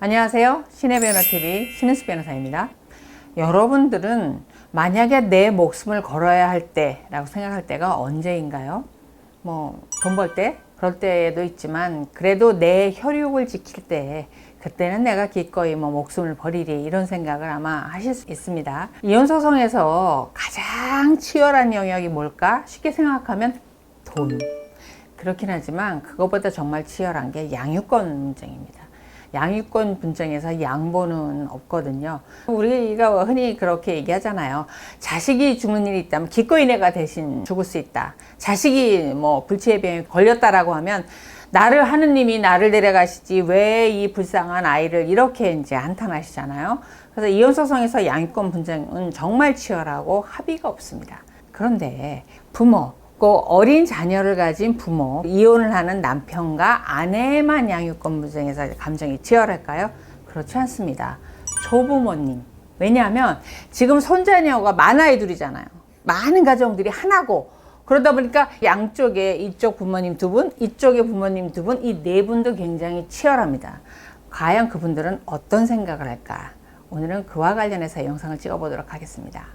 안녕하세요. 신의 변호TV 신은수 변호사입니다. 여러분들은 만약에 내 목숨을 걸어야 할 때라고 생각할 때가 언제인가요? 돈 벌 때? 그럴 때도 있지만 그래도 내 혈육을 지킬 때 그때는 내가 기꺼이 목숨을 버리리 이런 생각을 아마 하실 수 있습니다. 이혼소송에서 가장 치열한 영역이 뭘까? 쉽게 생각하면 돈. 그렇긴 하지만 그것보다 정말 치열한 게 양육권 문제입니다. 양육권 분쟁에서 양보는 없거든요. 우리가 흔히 그렇게 얘기하잖아요. 자식이 죽는 일이 있다면 기꺼이 내가 대신 죽을 수 있다. 자식이 불치의 병에 걸렸다라고 하면 나를 하느님이 나를 데려가시지 왜 이 불쌍한 아이를 이렇게 이제 한탄하시잖아요. 그래서 이혼소송에서 양육권 분쟁은 정말 치열하고 합의가 없습니다. 그런데 부모, 어린 자녀를 가진 부모, 이혼을 하는 남편과 아내만 양육권 분쟁에서 감정이 치열할까요? 그렇지 않습니다. 조부모님. 왜냐하면 지금 손자녀가 많아요, 둘이잖아요. 많은 가정들이 하나고 그러다 보니까 양쪽에 이쪽 부모님 두 분, 이쪽에 부모님 두 분, 이 네 분도 굉장히 치열합니다. 과연 그분들은 어떤 생각을 할까? 오늘은 그와 관련해서 영상을 찍어보도록 하겠습니다.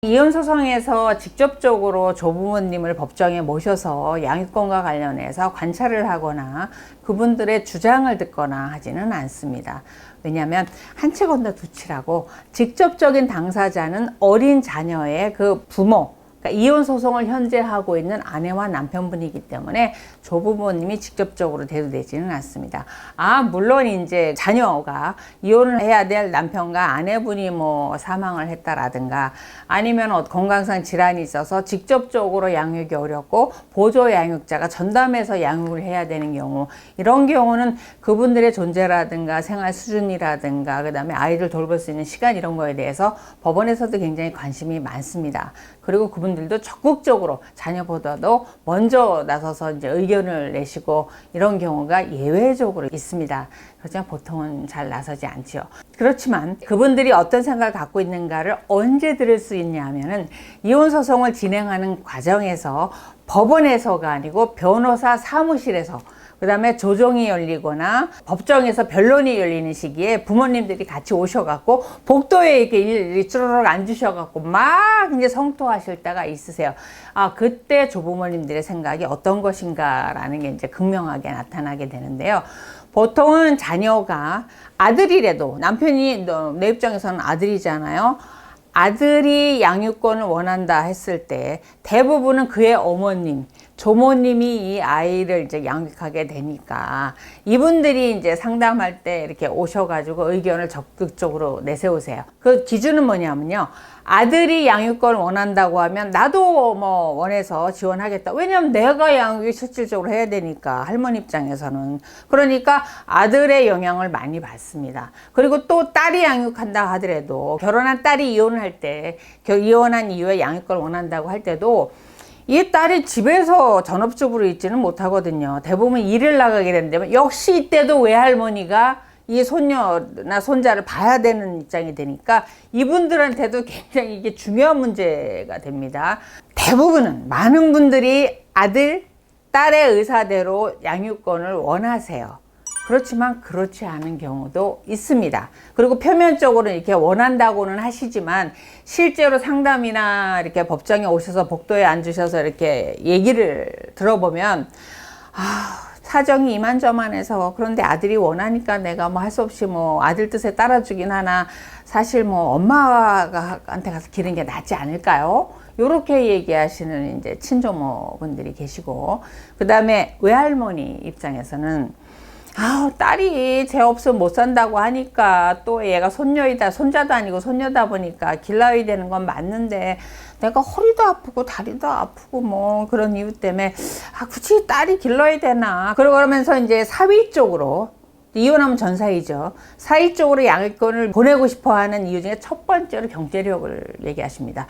이혼소송에서 직접적으로 조부모님을 법정에 모셔서 양육권과 관련해서 관찰을 하거나 그분들의 주장을 듣거나 하지는 않습니다. 왜냐하면 한 채 건너 두 채라고 직접적인 당사자는 어린 자녀의 그 부모, 그러니까 이혼소송을 현재 하고 있는 아내와 남편분이기 때문에 조부모님이 직접적으로 대두되지는 않습니다. 물론 이제 자녀가 이혼을 해야 될 남편과 아내분이 사망을 했다라든가 아니면 건강상 질환이 있어서 직접적으로 양육이 어렵고 보조 양육자가 전담해서 양육을 해야 되는 경우, 이런 경우는 그분들의 존재라든가 생활 수준이라든가 그다음에 아이를 돌볼 수 있는 시간 이런 거에 대해서 법원에서도 굉장히 관심이 많습니다. 그리고 그분들도 적극적으로 자녀보다도 먼저 나서서 이제 의견을 내시고 이런 경우가 예외적으로 있습니다. 그렇지만 보통은 잘 나서지 않지요. 그렇지만 그분들이 어떤 생각을 갖고 있는가를 언제 들을 수 있냐 하면은 이혼소송을 진행하는 과정에서 법원에서가 아니고 변호사 사무실에서, 그 다음에 조정이 열리거나 법정에서 변론이 열리는 시기에 부모님들이 같이 오셔갖고 복도에 이렇게 쭈르륵 앉으셔갖고 막 이제 성토하실 때가 있으세요. 그때 조부모님들의 생각이 어떤 것인가라는 게 이제 극명하게 나타나게 되는데요. 보통은 자녀가 아들이라도, 남편이 내 입장에서는 아들이잖아요. 아들이 양육권을 원한다 했을 때 대부분은 그의 어머님, 조모님이 이 아이를 이제 양육하게 되니까 이분들이 이제 상담할 때 이렇게 오셔가지고 의견을 적극적으로 내세우세요. 그 기준은 뭐냐면요. 아들이 양육권을 원한다고 하면 나도 원해서 지원하겠다. 왜냐면 내가 양육이 실질적으로 해야 되니까, 할머니 입장에서는. 그러니까 아들의 영향을 많이 받습니다. 그리고 또 딸이 양육한다 하더라도, 결혼한 딸이 이혼을 할 때, 이혼한 이후에 양육권을 원한다고 할 때도 이 딸이 집에서 전업주부로 있지는 못하거든요. 대부분 일을 나가게 되는데 역시 이때도 외할머니가 이 손녀나 손자를 봐야 되는 입장이 되니까 이분들한테도 굉장히 이게 중요한 문제가 됩니다. 대부분은, 많은 분들이 아들, 딸의 의사대로 양육권을 원하세요. 그렇지만 그렇지 않은 경우도 있습니다. 그리고 표면적으로 이렇게 원한다고는 하시지만 실제로 상담이나 이렇게 법정에 오셔서 복도에 앉으셔서 이렇게 얘기를 들어보면 사정이 이만저만해서, 그런데 아들이 원하니까 내가 할 수 없이 아들 뜻에 따라주긴 하나, 사실 엄마한테 가서 기르는 게 낫지 않을까요? 요렇게 얘기하시는 이제 친조모분들이 계시고, 그 다음에 외할머니 입장에서는 딸이 쟤 없으면 못 산다고 하니까, 또 얘가 손녀이다, 손자도 아니고 손녀다 보니까 길러야 되는 건 맞는데 내가 허리도 아프고 다리도 아프고 그런 이유 때문에 굳이 딸이 길러야 되나. 그러면서 이제 사위 쪽으로, 이혼하면 전사이죠. 사위 쪽으로 양육권을 보내고 싶어 하는 이유 중에 첫 번째로 경제력을 얘기하십니다.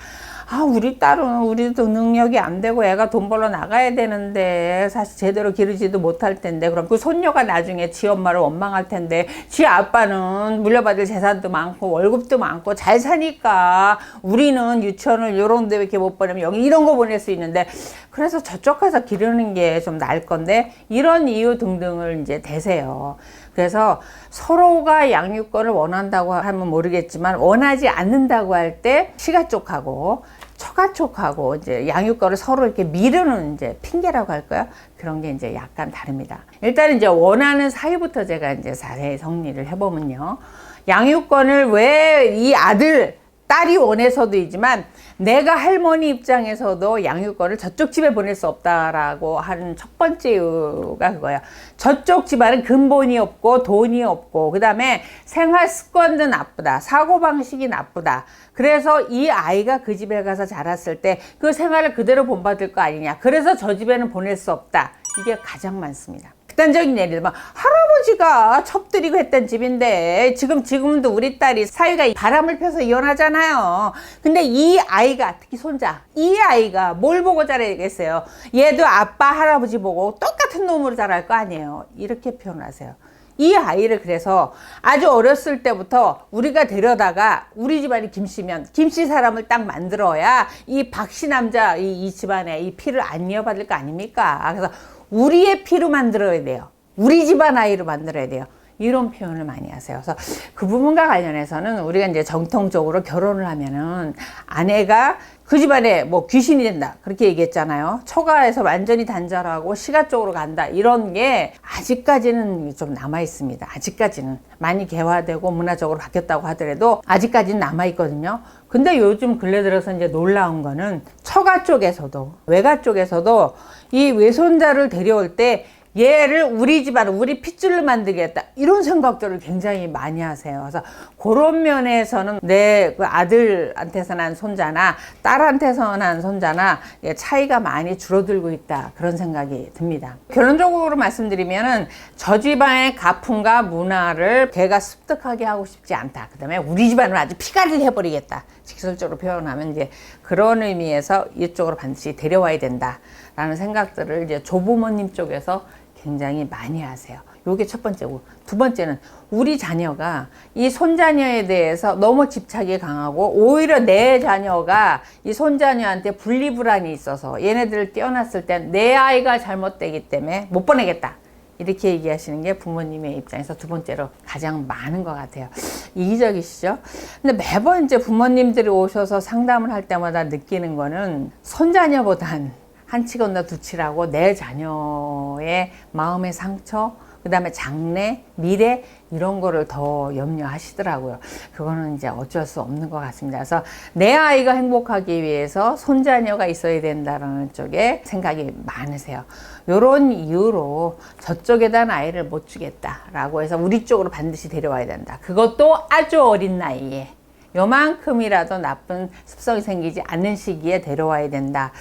우리 딸은, 우리도 능력이 안 되고 애가 돈 벌러 나가야 되는데 사실 제대로 기르지도 못할 텐데, 그럼 그 손녀가 나중에 지 엄마를 원망할 텐데, 지 아빠는 물려받을 재산도 많고 월급도 많고 잘 사니까 우리는 유치원을 요런 데 이렇게 못 보내면 여기 이런 거 보낼 수 있는데, 그래서 저쪽 가서 기르는 게 좀 나을 건데, 이런 이유 등등을 이제 대세요. 그래서 서로가 양육권을 원한다고 하면 모르겠지만 원하지 않는다고 할 때 시가 쪽하고 처가 쪽하고 이제 양육권을 서로 이렇게 미루는 이제 핑계라고 할까요? 그런 게 이제 약간 다릅니다. 일단 이제 원하는 사유부터 제가 이제 자세히 정리를 해보면요. 양육권을 왜 이 아들, 딸이 원해서도이지만 내가 할머니 입장에서도 양육권을 저쪽 집에 보낼 수 없다라고 하는 첫 번째 이유가 그거예요. 저쪽 집안은 근본이 없고 돈이 없고 그 다음에 생활 습관도 나쁘다. 사고방식이 나쁘다. 그래서 이 아이가 그 집에 가서 자랐을 때 그 생활을 그대로 본받을 거 아니냐. 그래서 저 집에는 보낼 수 없다. 이게 가장 많습니다. 극단적인 예를 들면 할아버지가 첩들이고 했던 집인데 지금도 우리 딸이 사위가 바람을 펴서 이혼하잖아요. 근데 이 아이가 특히 손자 이 아이가 뭘 보고 자라야겠어요. 얘도 아빠 할아버지 보고 똑같은 놈으로 자랄 거 아니에요. 이렇게 표현하세요. 이 아이를 그래서 아주 어렸을 때부터 우리가 데려다가 우리 집안이 김씨면 김씨 사람을 딱 만들어야 이 박씨 남자 이 집안에 이 피를 안 이어받을 거 아닙니까? 그래서 우리의 피로 만들어야 돼요. 우리 집안 아이로 만들어야 돼요. 이런 표현을 많이 하세요. 그래서 그 부분과 관련해서는 우리가 이제 정통적으로 결혼을 하면은 아내가 그 집안에 뭐 귀신이 된다. 그렇게 얘기했잖아요. 처가에서 완전히 단절하고 시가 쪽으로 간다. 이런 게 아직까지는 좀 남아 있습니다. 아직까지는. 많이 개화되고 문화적으로 바뀌었다고 하더라도 아직까지는 남아 있거든요. 근데 요즘 근래 들어서 이제 놀라운 거는 처가 쪽에서도 외가 쪽에서도 이 외손자를 데려올 때 얘를 우리 집안, 우리 핏줄로 만들겠다. 이런 생각들을 굉장히 많이 하세요. 그래서 그런 면에서는 내 그 아들한테서 난 손자나 딸한테서 난 손자나 차이가 많이 줄어들고 있다. 그런 생각이 듭니다. 결론적으로 말씀드리면은 저 집안의 가풍과 문화를 걔가 습득하게 하고 싶지 않다. 그 다음에 우리 집안을 아주 피가리를 해버리겠다. 직설적으로 표현하면 이제 그런 의미에서 이쪽으로 반드시 데려와야 된다. 라는 생각들을 이제 조부모님 쪽에서 굉장히 많이 하세요. 요게 첫 번째고, 두 번째는 우리 자녀가 이 손자녀에 대해서 너무 집착이 강하고 오히려 내 자녀가 이 손자녀한테 분리불안이 있어서 얘네들을 떼어놨을 땐 내 아이가 잘못되기 때문에 못 보내겠다. 이렇게 얘기하시는 게 부모님의 입장에서 두 번째로 가장 많은 것 같아요. 이기적이시죠? 근데 매번 이제 부모님들이 오셔서 상담을 할 때마다 느끼는 거는 손자녀보단 한치 건너 두치라고 내 자녀의 마음의 상처, 그 다음에 장래, 미래 이런 거를 더 염려하시더라고요. 그거는 이제 어쩔 수 없는 것 같습니다. 그래서 내 아이가 행복하기 위해서 손자녀가 있어야 된다는 쪽에 생각이 많으세요. 이런 이유로 저쪽에다 아이를 못 주겠다라고 해서 우리 쪽으로 반드시 데려와야 된다. 그것도 아주 어린 나이에. 요만큼이라도 나쁜 습성이 생기지 않는 시기에 데려와야 된다.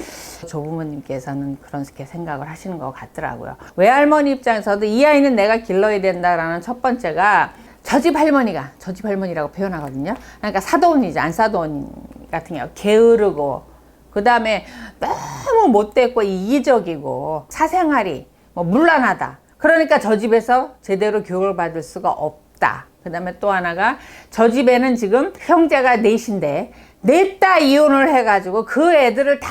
조부모님께서는 그렇게 생각을 하시는 것 같더라고요. 외할머니 입장에서도 이 아이는 내가 길러야 된다라는 첫 번째가 저 집 할머니라고 표현하거든요. 그러니까 사돈이지, 안 사돈 같은 경우 게으르고, 그 다음에 너무 못됐고 이기적이고 사생활이 뭐 문란하다. 그러니까 저 집에서 제대로 교육을 받을 수가 없다. 그 다음에 또 하나가 저 집에는 지금 형제가 넷인데 넷 다 이혼을 해가지고 그 애들을 다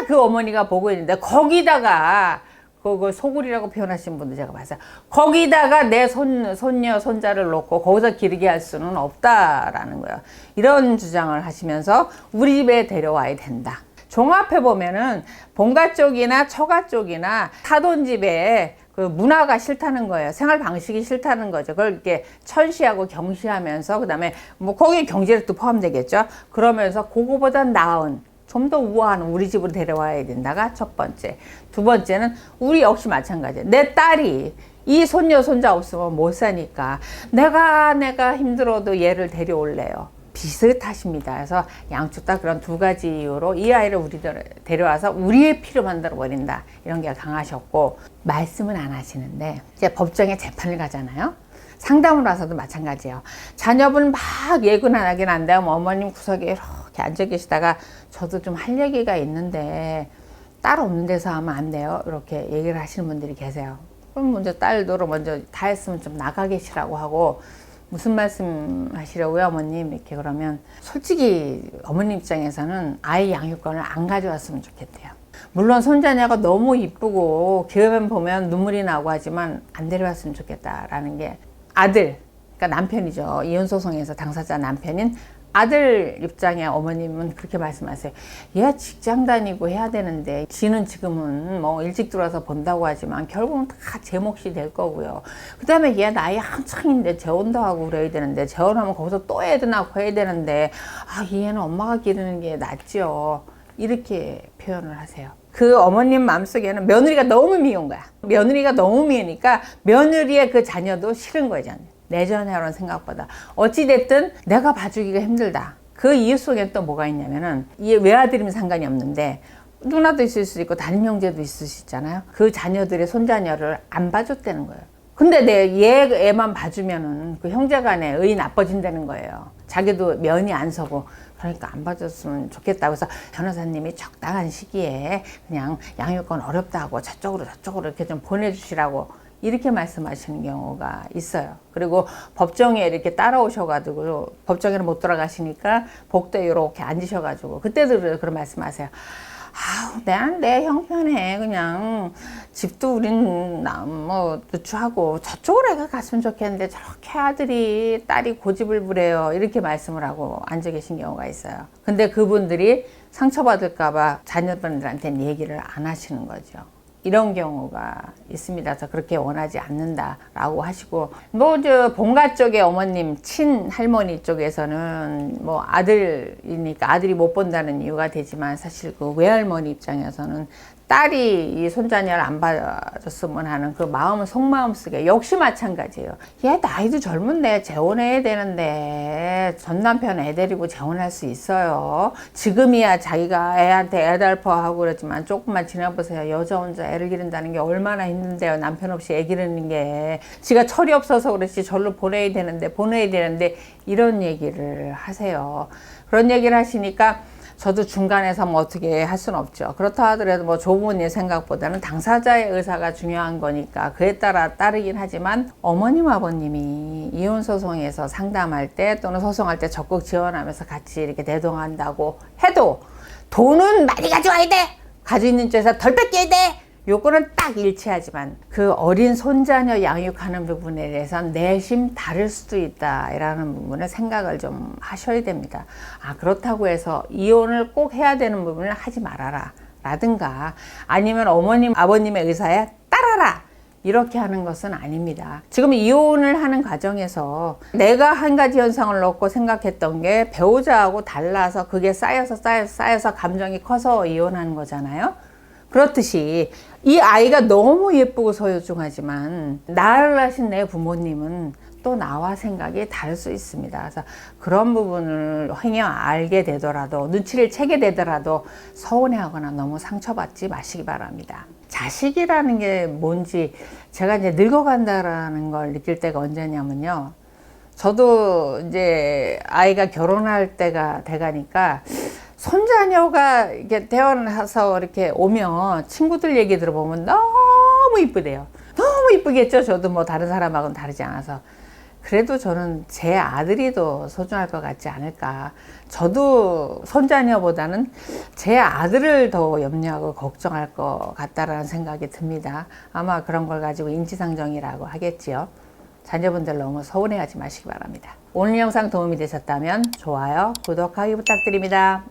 그 어머니가 보고 있는데 거기다가 그걸 소굴이라고 표현하신 분도 제가 봤어요. 거기다가 내 손녀, 손자를 놓고 거기서 기르게 할 수는 없다라는 거예요. 이런 주장을 하시면서 우리 집에 데려와야 된다. 종합해보면은 본가 쪽이나 처가 쪽이나 사돈 집에 그 문화가 싫다는 거예요. 생활 방식이 싫다는 거죠. 그걸 이렇게 천시하고 경시하면서 그다음에 뭐 거기에 경제력도 포함되겠죠. 그러면서 그거보다 나은 좀 더 우아한 우리 집으로 데려와야 된다가 첫 번째. 두 번째는 우리 역시 마찬가지예요. 내 딸이 이 손녀 손자 없으면 못 사니까 내가 힘들어도 얘를 데려올래요. 비슷하십니다. 그래서 양쪽 다 그런 두 가지 이유로 이 아이를 우리 데려와서 우리의 피로 만들어 버린다. 이런 게 강하셨고, 말씀은 안 하시는데 이제 법정에 재판을 가잖아요. 상담을 와서도 마찬가지예요. 자녀분 막 예군 안 하긴 한데 어머님 구석에 이렇게 앉아 계시다가 저도 좀 할 얘기가 있는데 딸 없는 데서 하면 안 돼요. 이렇게 얘기를 하시는 분들이 계세요. 그럼 먼저 딸도로 먼저 다 했으면 좀 나가 계시라고 하고, 무슨 말씀 하시려고요, 어머님? 이렇게 그러면 솔직히 어머님 입장에서는 아이 양육권을 안 가져왔으면 좋겠대요. 물론 손자녀가 너무 이쁘고 기회만 보면 눈물이 나고 하지만 안 데려왔으면 좋겠다라는 게 아들, 그러니까 남편이죠. 이혼소송에서 당사자 남편인 아들 입장의 어머님은 그렇게 말씀하세요. 얘가 직장 다니고 해야 되는데 지는 지금은 뭐 일찍 들어와서 번다고 하지만 결국은 다 제 몫이 될 거고요. 그 다음에 얘 나이 한창인데 재혼도 하고 그래야 되는데 재혼하면 거기서 또 애도 낳고 해야 되는데 얘는 엄마가 기르는 게 낫죠. 이렇게 표현을 하세요. 그 어머님 마음속에는 며느리가 너무 미운 거야. 며느리가 너무 미우니까 며느리의 그 자녀도 싫은 거죠. 내 자녀라는 생각보다 어찌됐든 내가 봐주기가 힘들다. 그 이유 속에 또 뭐가 있냐면은 이 외아들이면 상관이 없는데 누나도 있을 수 있고 다른 형제도 있을 수 있잖아요. 그 자녀들의 손자녀를 안 봐줬다는 거예요. 근데 얘 애만 봐주면은 그 형제간에 의 나빠진다는 거예요. 자기도 면이 안 서고 그러니까 안 봐줬으면 좋겠다고 해서 변호사님이 적당한 시기에 그냥 양육권 어렵다고 저쪽으로 이렇게 좀 보내주시라고 이렇게 말씀하시는 경우가 있어요. 그리고 법정에 이렇게 따라오셔가지고 법정에는 못 돌아가시니까 복도에 이렇게 앉으셔가지고 그때도 그런 말씀하세요. 내 형편에 그냥 집도 우린 뭐 누추하고 저쪽으로 애가 갔으면 좋겠는데 저렇게 아들이 딸이 고집을 부려요. 이렇게 말씀을 하고 앉아 계신 경우가 있어요. 근데 그분들이 상처받을까봐 자녀분들한테는 얘기를 안 하시는 거죠. 이런 경우가 있습니다. 그래서 그렇게 원하지 않는다라고 하시고, 본가 쪽의 어머님, 친할머니 쪽에서는 뭐 아들이니까 아들이 못 본다는 이유가 되지만 사실 그 외할머니 입장에서는 딸이 이 손자녀를 안 봐줬으면 하는 그 마음은 속마음 속에 역시 마찬가지예요. 얘 나이도 젊은데 재혼해야 되는데 전 남편 애 데리고 재혼할 수 있어요. 지금이야 자기가 애한테 애달퍼하고 그러지만 조금만 지나보세요. 여자 혼자 애를 기른다는 게 얼마나 힘든데요. 남편 없이 애 기르는 게. 지가 철이 없어서 그렇지 절로 보내야 되는데 이런 얘기를 하세요. 그런 얘기를 하시니까 저도 중간에서 뭐 어떻게 할 수는 없죠. 그렇다 하더라도 뭐 조부모님 생각보다는 당사자의 의사가 중요한 거니까 그에 따르긴 하지만 어머님 아버님이 이혼소송에서 상담할 때 또는 소송할 때 적극 지원하면서 같이 이렇게 대동한다고 해도 돈은 많이 가져와야 돼. 가지고 있는 쪽에서 덜 뺏겨야 돼. 요거는 딱 일치하지만 그 어린 손자녀 양육하는 부분에 대해서는 내심 다를 수도 있다라는 부분을 생각을 좀 하셔야 됩니다. 그렇다고 해서 이혼을 꼭 해야 되는 부분을 하지 말아라 라든가 아니면 어머님 아버님의 의사에 따라라 이렇게 하는 것은 아닙니다. 지금 이혼을 하는 과정에서 내가 한 가지 현상을 놓고 생각했던 게 배우자하고 달라서 그게 쌓여서 감정이 커서 이혼하는 거잖아요. 그렇듯이 이 아이가 너무 예쁘고 소중하지만 나를 낳으신 내 부모님은 또 나와 생각이 다를 수 있습니다. 그래서 그런 부분을 행여 알게 되더라도 눈치를 채게 되더라도 서운해하거나 너무 상처받지 마시기 바랍니다. 자식이라는 게 뭔지 제가 이제 늙어간다라는 걸 느낄 때가 언제냐면요. 저도 이제 아이가 결혼할 때가 돼가니까 손자녀가 이렇게 태어나서 이렇게 오면 친구들 얘기 들어보면 너무 이쁘대요. 너무 이쁘겠죠. 저도 뭐 다른 사람하고는 다르지 않아서. 그래도 저는 제 아들이 더 소중할 것 같지 않을까. 저도 손자녀보다는 제 아들을 더 염려하고 걱정할 것 같다라는 생각이 듭니다. 아마 그런 걸 가지고 인지상정이라고 하겠지요. 자녀분들 너무 서운해하지 마시기 바랍니다. 오늘 영상 도움이 되셨다면 좋아요, 구독하기 부탁드립니다.